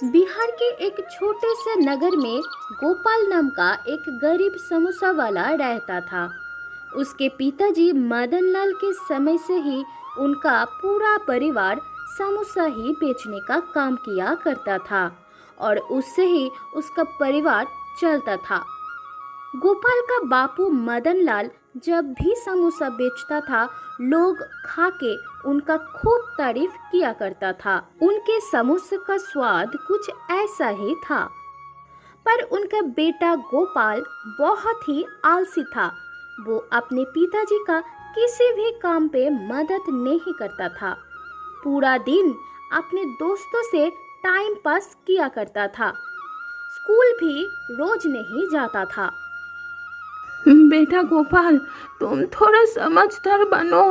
बिहार के एक छोटे से नगर में गोपाल नाम का एक गरीब समोसा वाला रहता था। उसके पिताजी मदन लाल के समय से ही उनका पूरा परिवार समोसा ही बेचने का काम किया करता था और उससे ही उसका परिवार चलता था। गोपाल का बापू मदन लाल जब भी समोसा बेचता था, लोग खा के उनका खूब तारीफ किया करता था। उनके समोसे का स्वाद कुछ ऐसा ही था। पर उनका बेटा गोपाल बहुत ही आलसी था। वो अपने पिताजी का किसी भी काम पे मदद नहीं करता था। पूरा दिन अपने दोस्तों से टाइम पास किया करता था। स्कूल भी रोज नहीं जाता था। बेटा गोपाल, तुम थोड़ा समझदार बनो।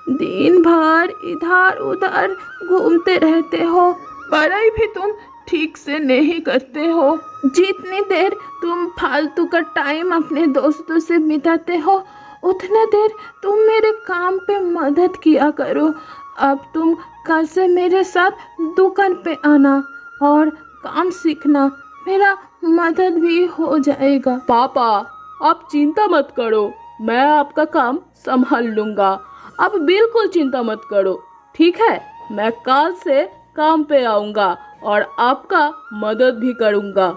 दिन भर इधर उधर घूमते रहते हो, पढ़ाई भी तुम ठीक से नहीं करते हो। जितनी देर तुम फालतू का टाइम अपने दोस्तों से बिताते हो, उतने देर तुम मेरे काम पे मदद किया करो। अब तुम कल से मेरे साथ दुकान पे आना और काम सीखना, मेरा मदद भी हो जाएगा। पापा, आप चिंता मत करो, मैं आपका काम संभाल लूंगा। आप बिल्कुल चिंता मत करो, ठीक है? मैं कल से काम पे आऊंगा और आपका मदद भी करूंगा।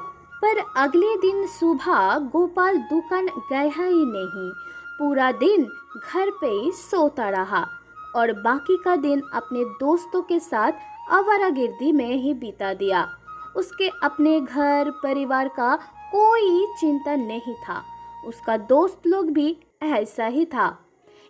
पर अगले दिन सुबह गोपाल दुकान गया ही नहीं। पूरा दिन घर पे ही सोता रहा और बाकी का दिन अपने दोस्तों के साथ आवारागर्दी में ही बिता दिया। उसके अपने घर परिवार का कोई चिंता नहीं था। उसका दोस्त लोग भी ऐसा ही था।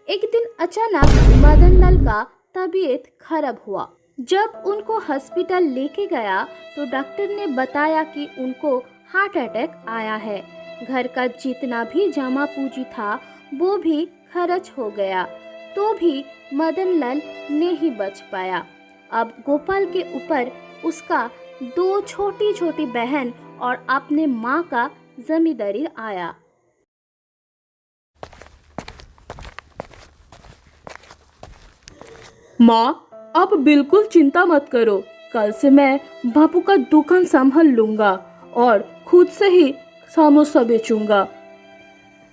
एक दिन अचानक मदन लाल का तबीयत खराब हुआ। जब उनको हॉस्पिटल लेके गया तो डॉक्टर ने बताया कि उनको हार्ट अटैक आया है। घर का जितना भी जमा पूंजी था वो भी खर्च हो गया, तो भी मदन लाल नहीं बच पाया। अब गोपाल के ऊपर उसका दो छोटी छोटी बहन और अपने माँ का जिम्मेदारी आया। माँ, आप बिल्कुल चिंता मत करो। कल से मैं बापू का दुकान संभाल लूंगा और खुद से ही समोसा बेचूंगा।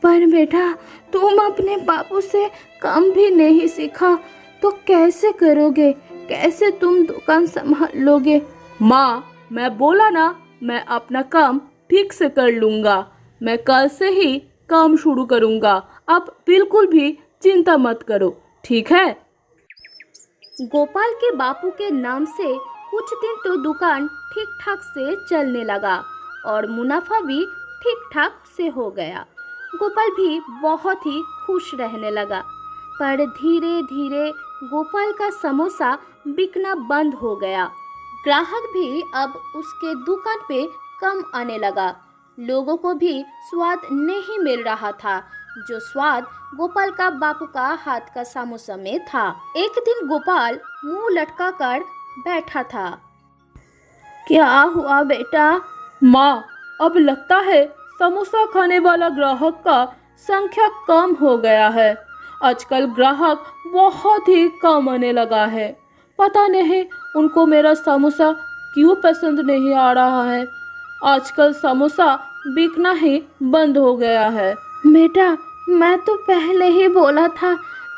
पर बेटा, तुम अपने बापू से काम भी नहीं सीखा तो कैसे करोगे? कैसे तुम दुकान संभालोगे? माँ, मैं बोला ना, मैं अपना काम ठीक से कर लूंगा। मैं कल से ही काम शुरू करूंगा। आप बिल्कुल भी चिंता मत करो, ठीक है? गोपाल के बापू के नाम से कुछ दिन तो दुकान ठीक ठाक से चलने लगा और मुनाफा भी ठीक ठाक से हो गया। गोपाल भी बहुत ही खुश रहने लगा। पर धीरे धीरे गोपाल का समोसा बिकना बंद हो गया। ग्राहक भी अब उसके दुकान पे कम आने लगा। लोगों को भी स्वाद नहीं मिल रहा था, जो स्वाद गोपाल का बापू का हाथ का समोसा में था। एक दिन गोपाल मुंह लटका कर बैठा था। क्या हुआ बेटा? माँ, अब लगता है समोसा खाने वाला ग्राहक का संख्या कम हो गया है। आजकल ग्राहक बहुत ही कम आने लगा है। पता नहीं उनको मेरा समोसा क्यों पसंद नहीं आ रहा है। आजकल समोसा बिकना ही बंद हो गया है। बेटा, मैं तो पहले ही बोला था,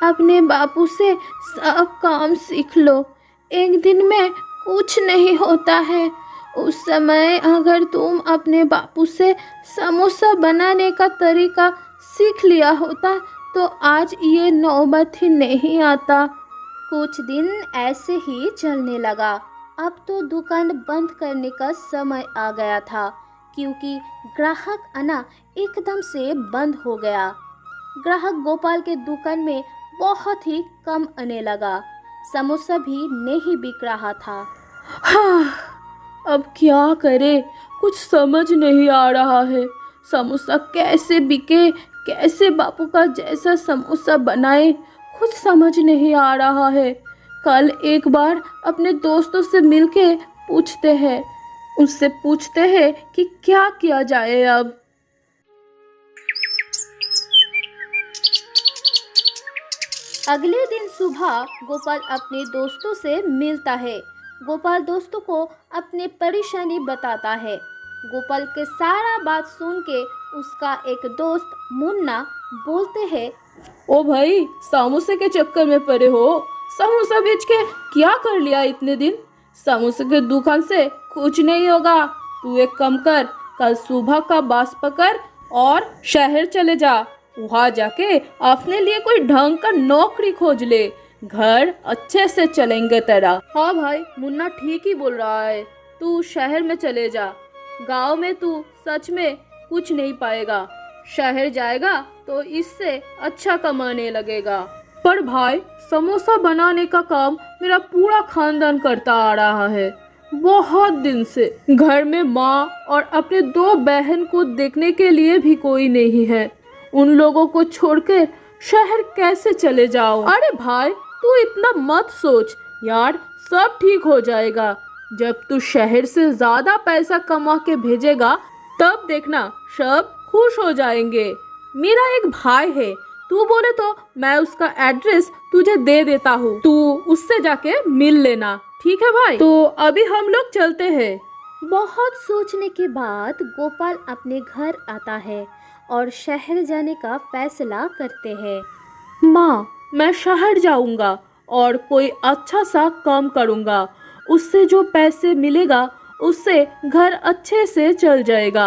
अपने बापू से सब काम सीख लो। एक दिन में कुछ नहीं होता है। उस समय अगर तुम अपने बापू से समोसा बनाने का तरीका सीख लिया होता तो आज ये नौबत ही नहीं आता। कुछ दिन ऐसे ही चलने लगा। अब तो दुकान बंद करने का समय आ गया था, क्योंकि ग्राहक आना एकदम से बंद हो गया। ग्राहक गोपाल के दुकान में बहुत ही कम आने लगा। समोसा भी नहीं बिक रहा था। हाँ, अब क्या करे, कुछ समझ नहीं आ रहा है। समोसा कैसे बिके, कैसे बापू का जैसा समोसा बनाए, कुछ समझ नहीं आ रहा है। कल एक बार अपने दोस्तों से मिलके पूछते हैं, उससे पूछते हैं कि क्या किया जाए अब। अगले दिन सुबह गोपाल अपने दोस्तों से मिलता है। गोपाल दोस्तों को अपनी परेशानी बताता है। गोपाल के सारा बात सुन के उसका एक दोस्त मुन्ना बोलते हैं, ओ भाई, समोसे के चक्कर में पड़े हो। समोसा बेच के क्या कर लिया इतने दिन? समोसे के दुकान से कुछ नहीं होगा। तू एक काम कर, कल सुबह का बस पकड़ और शहर चले जा। वहाँ जाके अपने लिए कोई ढंग का नौकरी खोज ले। घर अच्छे से चलेंगे तेरा। हाँ भाई, मुन्ना ठीक ही बोल रहा है। तू शहर में चले जा। गांव में तू सच में कुछ नहीं पाएगा। शहर जाएगा तो इससे अच्छा कमाने लगेगा। पर भाई, समोसा बनाने का काम मेरा पूरा खानदान करता आ रहा है बहुत दिन से। घर में माँ और अपने 2 बहन को देखने के लिए भी कोई नहीं है। उन लोगों को छोड़कर शहर कैसे चले जाओ? अरे भाई, तू इतना मत सोच यार, सब ठीक हो जाएगा। जब तू शहर से ज्यादा पैसा कमा के भेजेगा तब देखना सब खुश हो जाएंगे। मेरा एक भाई है, तू बोले तो मैं उसका एड्रेस तुझे दे देता हूँ। तू उससे जाके मिल लेना, ठीक है भाई? तो अभी हम लोग चलते हैं। बहुत सोचने के बाद गोपाल अपने घर आता है और शहर जाने का फैसला करते हैं। माँ, मैं शहर जाऊंगा और कोई अच्छा सा काम करूंगा। उससे जो पैसे मिलेगा उससे घर अच्छे से चल जाएगा।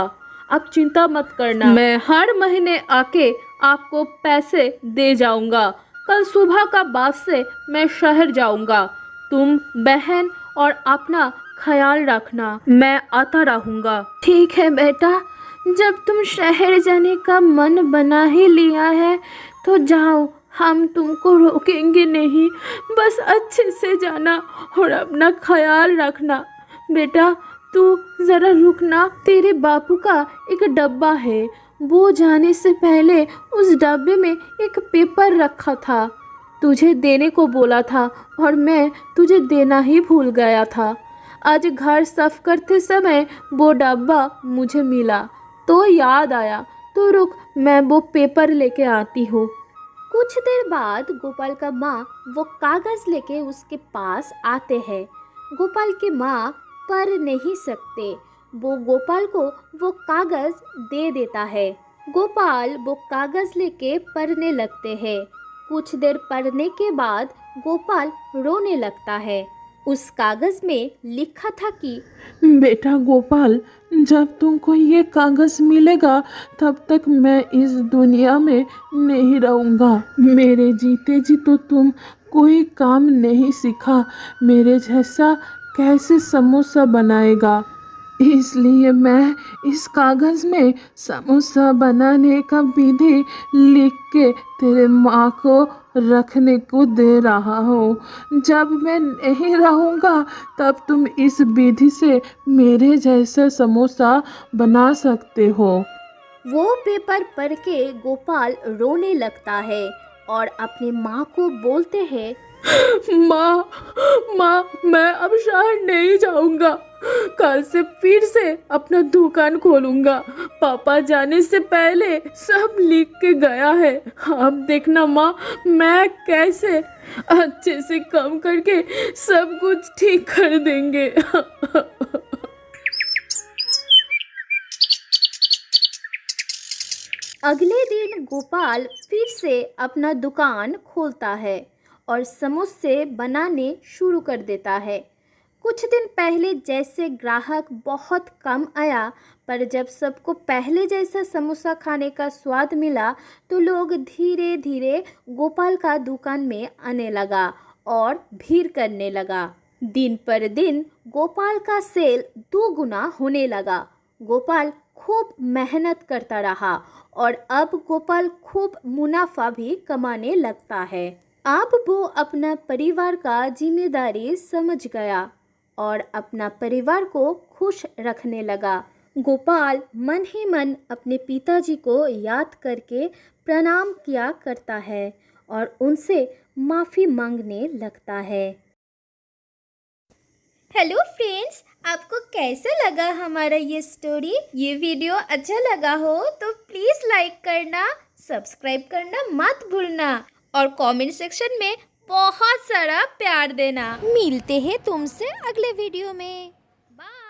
आप चिंता मत करना, मैं हर महीने आके आपको पैसे दे जाऊंगा। कल सुबह का बस से मैं शहर जाऊंगा। तुम बहन और अपना ख्याल रखना, मैं आता रहूंगा। ठीक है बेटा, जब तुम शहर जाने का मन बना ही लिया है तो जाओ, हम तुमको रोकेंगे नहीं। बस अच्छे से जाना और अपना ख्याल रखना। बेटा, तू ज़रा रुकना। तेरे बापू का एक डब्बा है, वो जाने से पहले उस डब्बे में एक पेपर रखा था। तुझे देने को बोला था और मैं तुझे देना ही भूल गया था। आज घर साफ करते समय वो डब्बा मुझे मिला तो याद आया। तो रुक, मैं वो पेपर लेके आती हूँ। कुछ देर बाद गोपाल का माँ वो कागज लेके उसके पास आते हैं। गोपाल की माँ पढ़ नहीं सकते, वो गोपाल को वो कागज दे देता है। गोपाल वो कागज लेके पढ़ने लगते हैं। कुछ देर पढ़ने के बाद गोपाल रोने लगता है। उस कागज में लिखा था कि बेटा गोपाल, जब तुमको ये कागज मिलेगा तब तक मैं इस दुनिया में नहीं रहूँगा। मेरे जीते जी तो तुम कोई काम नहीं सीखा। मेरे जैसा कैसे समोसा बनाएगा? इसलिए मैं इस कागज में समोसा बनाने का विधि लिख के तेरे माँ को रखने को दे रहा हूँ। जब मैं नहीं रहूँगा तब तुम इस विधि से मेरे जैसा समोसा बना सकते हो। वो पेपर पढ़ के गोपाल रोने लगता है और अपनी माँ को बोलते हैं, माँ, मैं अब शहर नहीं जाऊंगा। कल से फिर से अपना दुकान खोलूंगा। पापा जाने से पहले सब लिख के गया है। अब देखना माँ, मैं कैसे अच्छे से काम करके सब कुछ ठीक कर देंगे। अगले दिन गोपाल फिर से अपना दुकान खोलता है और समोसे बनाने शुरू कर देता है। कुछ दिन पहले जैसे ग्राहक बहुत कम आया, पर जब सबको पहले जैसा समोसा खाने का स्वाद मिला तो लोग धीरे धीरे गोपाल का दुकान में आने लगा और भीड़ करने लगा। दिन पर दिन गोपाल का सेल 2 गुना होने लगा। गोपाल खूब मेहनत करता रहा और अब गोपाल खूब मुनाफा भी कमाने लगता है। अब वो अपना परिवार का जिम्मेदारी समझ गया और अपना परिवार को खुश रखने लगा। गोपाल मन ही मन अपने पिताजी को याद करके प्रणाम किया करता है और उनसे माफ़ी मांगने लगता है। हेलो फ्रेंड्स, आपको कैसा लगा हमारा ये स्टोरी? ये वीडियो अच्छा लगा हो तो प्लीज़ लाइक करना, सब्सक्राइब करना मत भूलना और कमेंट सेक्शन में बहुत सारा प्यार देना। मिलते हैं तुमसे अगले वीडियो में। बाय।